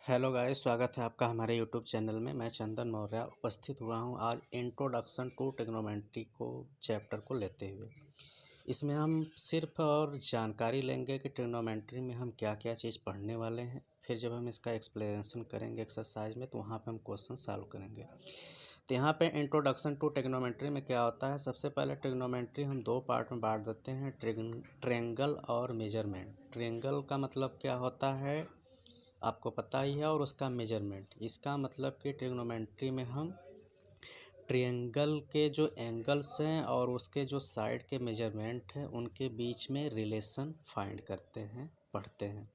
Hello guys, स्वागत है आपका हमारे यूट्यूब चैनल में। मैं चंदन मौर्य उपस्थित हुआ हूं आज इंट्रोडक्शन टू ट्रिग्नोमेट्री को चैप्टर को लेते हुए। इसमें हम सिर्फ और जानकारी लेंगे कि ट्रिग्नोमेट्री में हम क्या क्या चीज़ पढ़ने वाले हैं। फिर जब हम इसका एक्सप्लेनेशन करेंगे एक्सरसाइज में तो वहाँ पे हम क्वेश्चन सॉल्व करेंगे। तो यहाँ पे इंट्रोडक्शन टू ट्रिग्नोमेट्री में क्या होता है, सबसे पहले ट्रिग्नोमेट्री हम दो पार्ट में बांट देते हैं, ट्रायंगल और मेजरमेंट। ट्रायंगल का मतलब क्या होता है आपको पता ही है, और उसका मेजरमेंट। इसका मतलब कि ट्रिग्नोमेट्री में हम ट्रायंगल के जो एंगल्स हैं और उसके जो साइड के मेजरमेंट हैं उनके बीच में रिलेशन फाइंड करते हैं, पढ़ते हैं।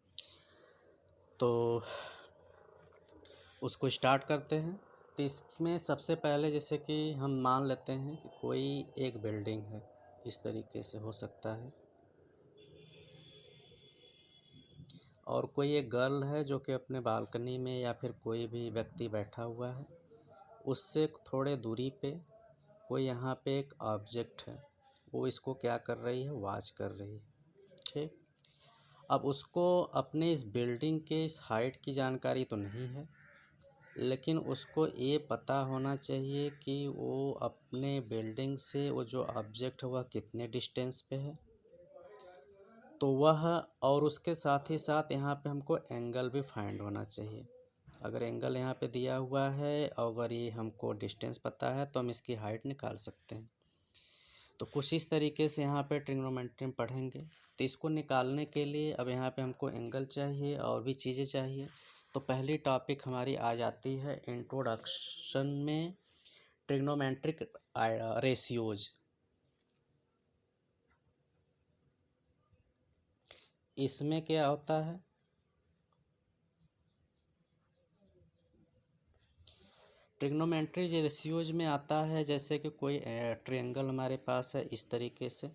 तो उसको स्टार्ट करते हैं। तो इसमें सबसे पहले जैसे कि हम मान लेते हैं कि कोई एक बिल्डिंग है, इस तरीके से हो सकता है, और कोई एक गर्ल है जो कि अपने बालकनी में या फिर कोई भी व्यक्ति बैठा हुआ है, उससे थोड़े दूरी पे कोई यहाँ पे एक ऑब्जेक्ट है, वो इसको क्या कर रही है, वॉच कर रही है। ठीक, अब उसको अपने इस बिल्डिंग के इस हाइट की जानकारी तो नहीं है, लेकिन उसको ये पता होना चाहिए कि वो अपने बिल्डिंग से वो जो ऑब्जेक्ट है वह कितने डिस्टेंस पे है। तो वह, और उसके साथ ही साथ यहाँ पे हमको एंगल भी फाइंड होना चाहिए। अगर एंगल यहाँ पे दिया हुआ है और अगर ये हमको डिस्टेंस पता है तो हम इसकी हाइट निकाल सकते हैं। तो कुछ इस तरीके से यहाँ पे ट्रिग्नोमेट्री में पढ़ेंगे। तो इसको निकालने के लिए अब यहाँ पे हमको एंगल चाहिए और भी चीज़ें चाहिए। तो पहली टॉपिक हमारी आ जाती है इंट्रोडक्शन में ट्रिग्नोमेट्रिक रेशियोज। इसमें क्या होता है, ट्रिग्नोमेट्री रेशियोज में आता है जैसे कि कोई ट्रायंगल हमारे पास है इस तरीके से,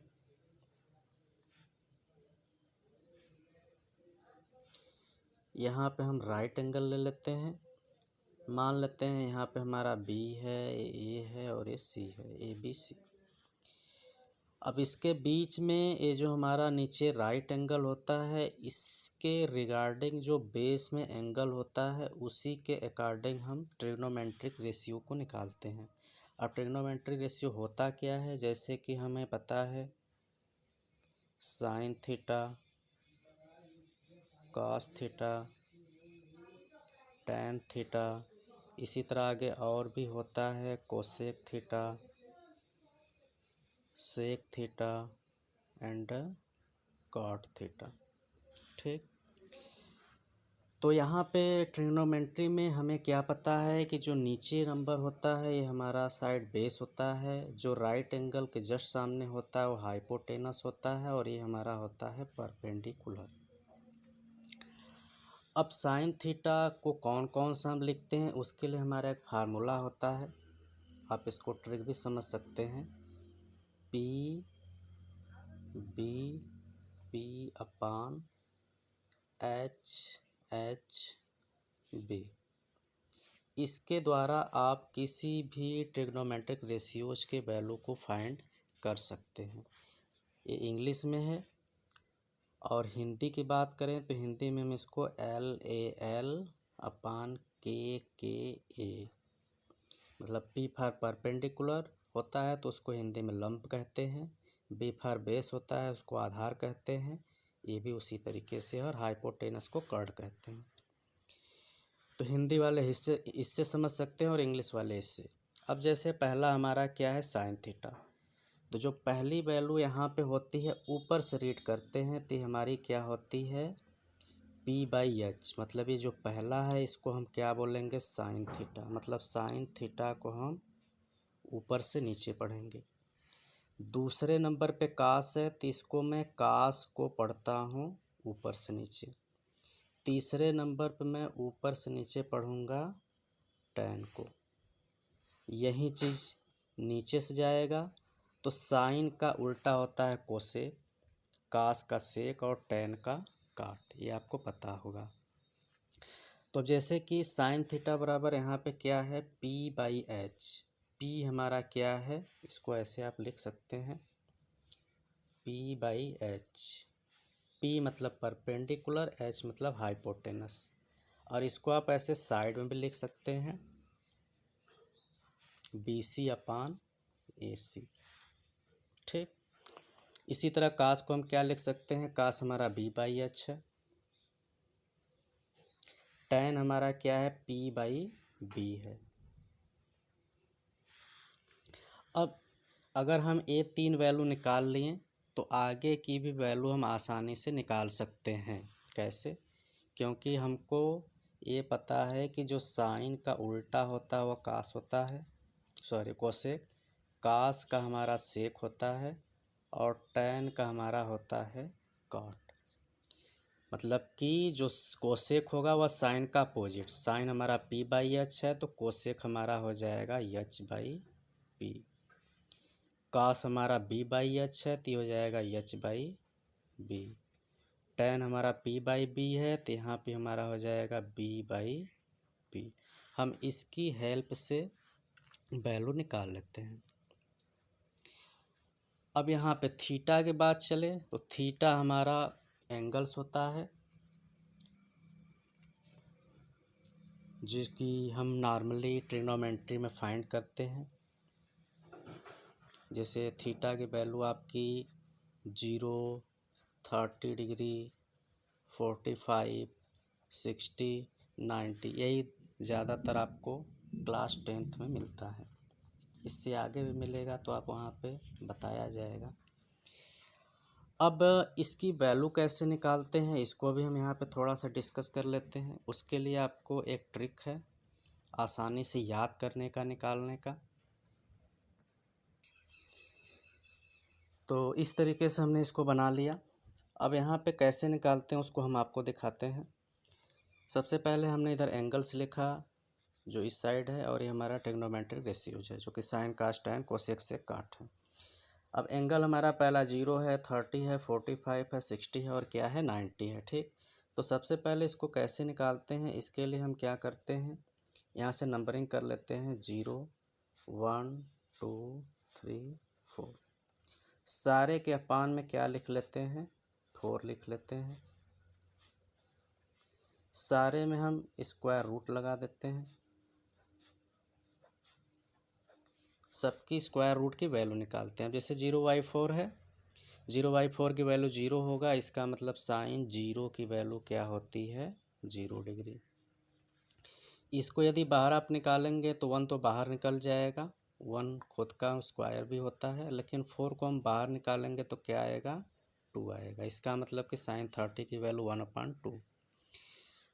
यहाँ पे हम राइट एंगल ले लेते हैं। मान लेते हैं यहाँ पे हमारा बी है, ए है और ये सी है, ए बी सी। अब इसके बीच में ये जो हमारा नीचे राइट एंगल होता है, इसके रिगार्डिंग जो बेस में एंगल होता है उसी के अकॉर्डिंग हम ट्रिग्नोमेट्रिक रेशियो को निकालते हैं। अब ट्रिग्नोमेट्रिक रेशियो होता क्या है, जैसे कि हमें पता है sine theta, cos theta, tan theta, इसी तरह आगे और भी होता है cosec theta, sec theta and cot theta. ठीक, तो यहाँ पे ट्रिग्नोमेट्री में हमें क्या पता है कि जो नीचे नंबर होता है ये हमारा साइड बेस होता है, जो राइट एंगल के जस्ट सामने होता है वो हाइपोटेनस होता है, और ये हमारा होता है परपेंडिकुलर। अब साइन थीटा को कौन कौन सा हम लिखते हैं, उसके लिए हमारा एक फार्मूला होता है, आप इसको ट्रिक भी समझ सकते हैं। P B P upon H H B. इसके द्वारा आप किसी भी ट्रिग्नोमेट्रिक रेशियोज के वैल्यू को फाइंड कर सकते हैं। ये इंग्लिश में है, और हिंदी की बात करें तो हिंदी में हम इसको एल ए एल अपान के ए, मतलब पी फॉर परपेंडिकुलर होता है तो उसको हिंदी में लंब कहते हैं, बी फॉर बेस होता है उसको आधार कहते हैं, ये भी उसी तरीके से, और हाइपोटेनस को कर्ड कहते हैं। तो हिंदी वाले हिस्से इससे समझ सकते हैं और इंग्लिश वाले इससे। अब जैसे पहला हमारा क्या है साइन थीटा, तो जो पहली वैल्यू यहाँ पे होती है ऊपर से रीड करते हैं तो हमारी क्या होती है पी बाई एच, मतलब ये जो पहला है इसको हम क्या बोलेंगे साइन थीटा, मतलब साइन थीटा को हम ऊपर से नीचे पढ़ेंगे। दूसरे नंबर पे कास है तो इसको मैं कास को पढ़ता हूँ ऊपर से नीचे। तीसरे नंबर पे मैं ऊपर से नीचे पढ़ूँगा टैन को। यही चीज़ नीचे से जाएगा तो साइन का उल्टा होता है कोसेक, कास का सेक और टैन का काट, ये आपको पता होगा। तो जैसे कि साइन थीटा बराबर यहाँ पे क्या है पी बाई एच, पी हमारा क्या है इसको ऐसे आप लिख सकते हैं पी बाई एच। पी मतलब परपेंडिकुलर, एच मतलब हाइपोटेनस। और इसको आप ऐसे साइड में भी लिख सकते हैं, BC/AC। ठीक, इसी तरह कास को हम क्या लिख सकते हैं, कास हमारा B/H है, tan हमारा क्या है, P/B है। अब अगर हम ये 3 वैल्यू निकाल लिए तो आगे की भी वैल्यू हम आसानी से निकाल सकते हैं। कैसे? क्योंकि हमको ये पता है कि जो साइन का उल्टा होता है वह कास होता है, सॉरी कोसेक। कास का हमारा सेक होता है और टैन का हमारा होता है कॉट। मतलब कि जो कोसेक होगा वह साइन का अपोजिट, साइन हमारा P/H है तो कोसेक हमारा हो जाएगा H/P। कास हमारा B/H है तो ये हो जाएगा H/B। टैन हमारा P/B है तो यहाँ पे हमारा हो जाएगा B/P। हम इसकी हेल्प से वैल्यू निकाल लेते हैं। अब यहाँ पे थीटा की बात चले तो थीटा हमारा एंगल्स होता है जिसकी हम नॉर्मली ट्रिग्नोमेट्री में फाइंड करते हैं। जैसे थीटा की वैल्यू आपकी 0, 30 डिग्री, 45, 60, 90, यही ज़्यादातर आपको क्लास 10th में मिलता है। इससे आगे भी मिलेगा तो आप वहाँ पे बताया जाएगा। अब इसकी वैल्यू कैसे निकालते हैं इसको भी हम यहाँ पे थोड़ा सा डिस्कस कर लेते हैं। उसके लिए आपको एक ट्रिक है आसानी से याद करने का, निकालने का। तो इस तरीके से हमने इसको बना लिया। अब यहाँ पे कैसे निकालते हैं उसको हम आपको दिखाते हैं। सबसे पहले हमने इधर एंगल्स लिखा जो इस साइड है और ये हमारा ट्रिग्नोमेट्रिक रेशियोज है जो कि साइन, कास, टैन, कोसेक, सेक, काट है। अब एंगल हमारा पहला 0 है, 30 है, 45 है, 60 है और क्या है 90 है। ठीक, तो सबसे पहले इसको कैसे निकालते हैं इसके लिए हम क्या करते हैं, यहाँ से नंबरिंग कर लेते हैं 0, 1, 2, 3, 4। सारे के अपान में क्या लिख लेते हैं, 4 लिख लेते हैं। सारे में हम स्क्वायर रूट लगा देते हैं। सबकी स्क्वायर रूट की वैल्यू निकालते हैं। जैसे 0/4 है, 0/4 की वैल्यू 0 होगा, इसका मतलब साइन 0 की वैल्यू क्या होती है, 0 डिग्री। इसको यदि बाहर आप निकालेंगे तो 1 तो बाहर निकल जाएगा, 1 खुद का स्क्वायर भी होता है, लेकिन 4 को हम बाहर निकालेंगे तो क्या आएगा, 2 आएगा। इसका मतलब कि साइन 30 की वैल्यू 1/2।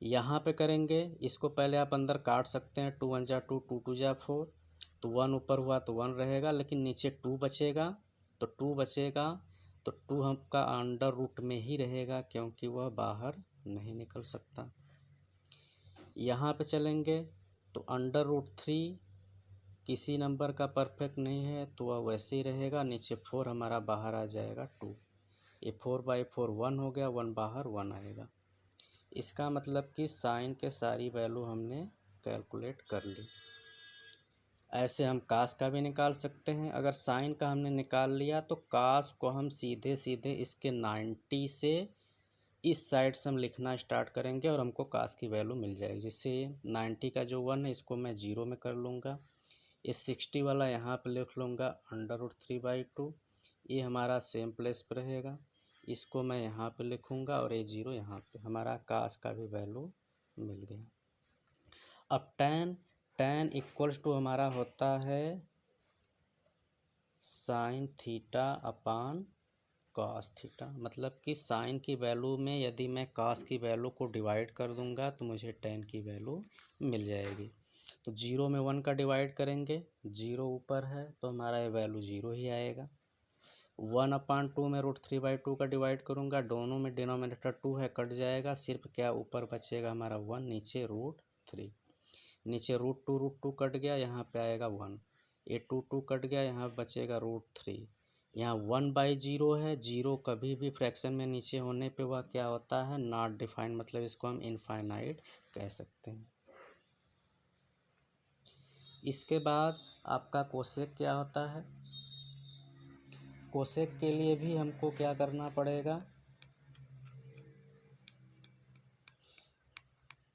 यहाँ पे करेंगे इसको, पहले आप अंदर काट सकते हैं, 2 1 जा 2, 2 2 जा 4, तो 1 ऊपर हुआ तो 1 रहेगा, लेकिन नीचे 2 बचेगा, तो 2 बचेगा तो 2 हमका अंडर रूट में ही रहेगा क्योंकि वह बाहर नहीं निकल सकता। यहाँ पे चलेंगे तो अंडर रूट 3 किसी नंबर का परफेक्ट नहीं है तो वह वैसे ही रहेगा, नीचे 4 हमारा बाहर आ जाएगा 2, ये 4/4 1 हो गया, 1 बाहर 1 आएगा। इसका मतलब कि साइन के सारी वैल्यू हमने कैलकुलेट कर ली। ऐसे हम कास का भी निकाल सकते हैं। अगर साइन का हमने निकाल लिया तो कास को हम सीधे सीधे इसके 90 से इस साइड से हम लिखना स्टार्ट करेंगे और हमको कास की वैल्यू मिल जाएगी। जैसे 90 का जो 1 है इसको मैं 0 में कर लूँगा, इस 60 वाला यहाँ पे लिख लूँगा √3/2, ये हमारा सेम प्लेस पर रहेगा, इसको मैं यहाँ पे लिखूँगा और ये 0 यहाँ पे, हमारा कास का भी वैल्यू मिल गया। अब tan इक्वल्स टू हमारा होता है sine theta upon cos theta. मतलब कि साइन की वैल्यू में यदि मैं कॉस की वैल्यू को डिवाइड कर दूंगा तो मुझे tan की वैल्यू मिल जाएगी। तो 0 में 1 का डिवाइड करेंगे, 0 ऊपर है तो हमारा ये वैल्यू 0 ही आएगा। 1/2 में √3/2 का डिवाइड करूँगा, दोनों में डिनोमिनेटर 2 है, कट जाएगा, सिर्फ क्या ऊपर बचेगा हमारा 1, नीचे √3, नीचे √2 कट गया, यहाँ पे आएगा 1, ये 2 कट गया, यहाँ बचेगा √3। यहाँ 1/0 है, 0 कभी भी फ्रैक्शन में नीचे होने पे वह क्या होता है, नॉट डिफाइंड, मतलब इसको हम इनफाइनाइट कह सकते हैं। इसके बाद आपका कोसेक क्या होता है, कोसेक के लिए भी हमको क्या करना पड़ेगा,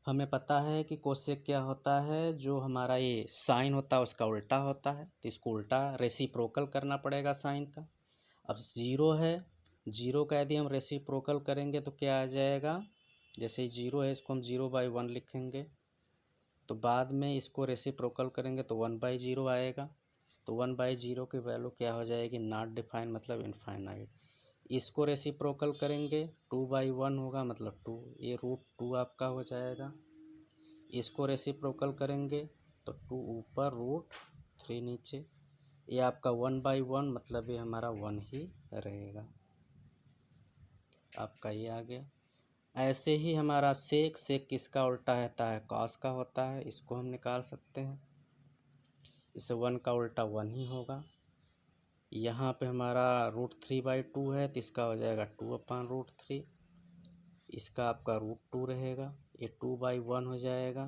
हमें पता है कि कोसेक क्या होता है, जो हमारा ये साइन होता है उसका उल्टा होता है, तो इसको उल्टा रेसिप्रोकल करना पड़ेगा साइन का। अब ज़ीरो है, जीरो का यदि हम रेसिप्रोकल करेंगे तो क्या आ जाएगा, जैसे जीरो है इसको हम 0/1 लिखेंगे, तो बाद में इसको रेसिप्रोकल करेंगे तो 1/0 आएगा। तो 1/0 की वैल्यू क्या हो जाएगी, नॉट डिफाइन मतलब इनफाइनाइट। इसको रेसिप्रोकल करेंगे 2/1 होगा मतलब 2, ये √2 आपका हो जाएगा। इसको रेसिप्रोकल करेंगे तो 2 ऊपर √3 नीचे, ये आपका 1/1 मतलब ये हमारा 1 ही रहेगा, आपका ये आ गया। ऐसे ही हमारा सेक किसका उल्टा रहता है, कॉस का होता है, इसको हम निकाल सकते हैं। इसे 1 का उल्टा 1 ही होगा। यहाँ पे हमारा √3/2 है तो इसका हो जाएगा 2/√3, इसका आपका √2 रहेगा, ये 2/1 हो जाएगा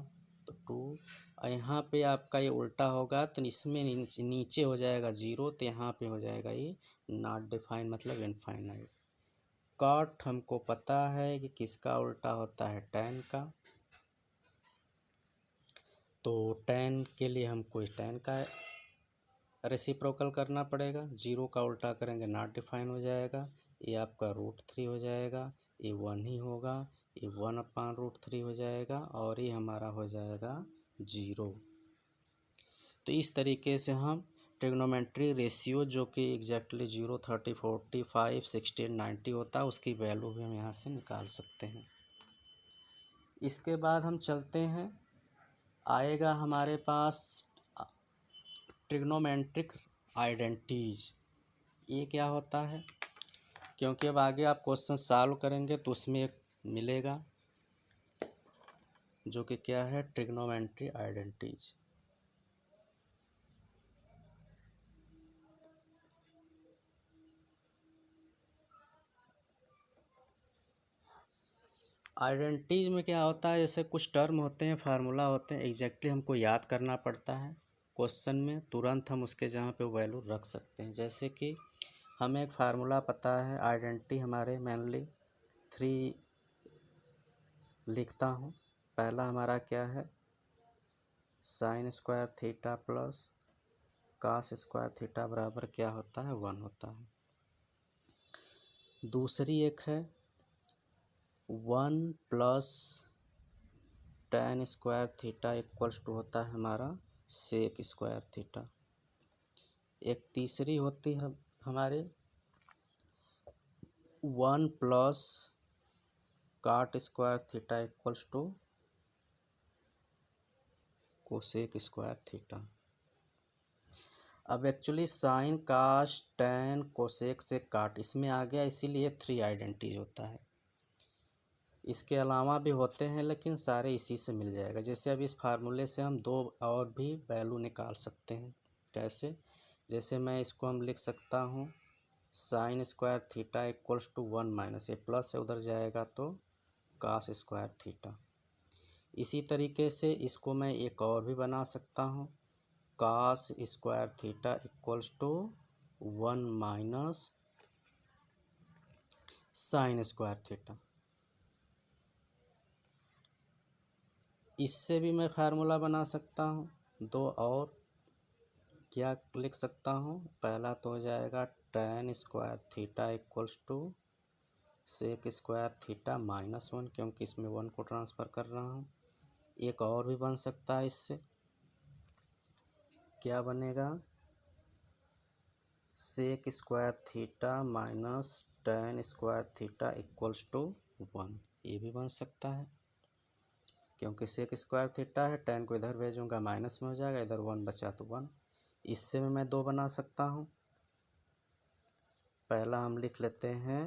तो 2। और यहाँ पे आपका ये उल्टा होगा तो इसमें नीचे हो जाएगा 0, तो यहाँ पे हो जाएगा ये नॉट डिफाइन मतलब इनफाइनाइट। कॉट हमको पता है कि किसका उल्टा होता है, tan का, तो tan के लिए हमको tan का रेसिप्रोकल करना पड़ेगा। 0 का उल्टा करेंगे नॉट डिफाइन हो जाएगा, ये आपका √3 हो जाएगा, ये 1 ही होगा, ये 1/√3 हो जाएगा और ये हमारा हो जाएगा 0। तो इस तरीके से हम ट्रिग्नोमेट्री रेशियो जो कि एग्जैक्टली 0, 30, 45, 60, 90 होता है, उसकी वैल्यू भी हम यहाँ से निकाल सकते हैं। इसके बाद हम चलते हैं, आएगा हमारे पास ट्रिग्नोमेट्रिक आइडेंटिटीज। ये क्या होता है, क्योंकि अब आगे आप क्वेश्चन सॉल्व करेंगे तो उसमें एक मिलेगा जो कि क्या है, ट्रिग्नोमेट्री आइडेंटिटीज। आइडेंटिटीज में क्या होता है, जैसे कुछ टर्म होते हैं, फार्मूला होते हैं, एग्जैक्टली हमको याद करना पड़ता है, क्वेश्चन में तुरंत हम उसके जहाँ पे वैल्यू रख सकते हैं। जैसे कि हमें एक फार्मूला पता है, आइडेंटिटी हमारे मेनली 3 लिखता हूँ। पहला हमारा क्या है, sin² theta plus cos² theta बराबर क्या होता है, 1 होता है। दूसरी एक है 1 + tan² थीटा इक्वल्स टू होता है हमारा sec² थीटा। एक तीसरी होती है हमारे 1 + cot² theta equals to cosec² theta. अब actually sine, cos, tan, cosec sec cot इसमें आ गया, इसीलिए 3 आइडेंटिटीज होता है। इसके अलावा भी होते हैं लेकिन सारे इसी से मिल जाएगा। जैसे अब इस फार्मूले से हम 2 और भी वैल्यू निकाल सकते हैं। कैसे, जैसे मैं इसको हम लिख सकता हूँ sin² थीटा इक्वल्स टू 1 - ये प्लस से उधर जाएगा तो cos² थीटा। इसी तरीके से इसको मैं एक और भी बना सकता हूँ, cos² theta equals to 1 - sin² theta. इससे भी मैं फार्मूला बना सकता हूँ। 2 और क्या लिख सकता हूँ, पहला तो हो जाएगा tan² theta equals to sec² theta -1, क्योंकि इसमें 1 को ट्रांसफ़र कर रहा हूँ। एक और भी बन सकता है, इससे क्या बनेगा, sec² theta tan² theta equals to 1, ये भी बन सकता है। क्योंकि sec² थीटा है, tan को इधर भेजूंगा माइनस में हो जाएगा, इधर 1 बचा तो 1। इससे भी मैं 2 बना सकता हूँ। पहला हम लिख लेते हैं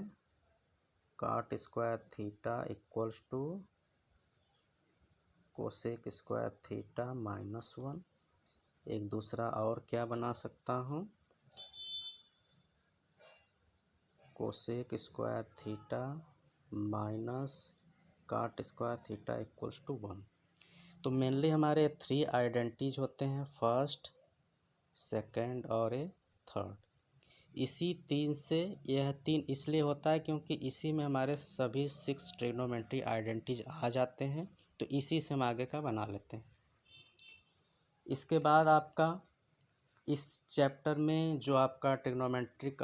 cot² theta equals to cosec² theta -1। एक दूसरा और क्या बना सकता हूँ, cosec² theta cot² theta equals to 1। तो मेनली हमारे 3 आइडेंटिटीज होते हैं, फर्स्ट, सेकंड और थर्ड। इसी 3 से, यह 3 इसलिए होता है क्योंकि इसी में हमारे सभी 6 ट्रिग्नोमेट्री आइडेंटिटीज आ जाते हैं। तो इसी से हम आगे का बना लेते हैं। इसके बाद आपका इस चैप्टर में जो आपका ट्रिग्नोमेट्रिक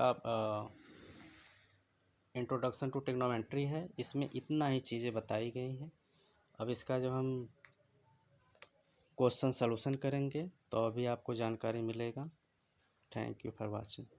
इंट्रोडक्शन टू ट्रिग्नोमेट्री है, इसमें इतना ही चीज़ें बताई गई हैं। अब इसका जब हम क्वेश्चन सॉल्यूशन करेंगे तो अभी आपको जानकारी मिलेगा। Thank you for watching.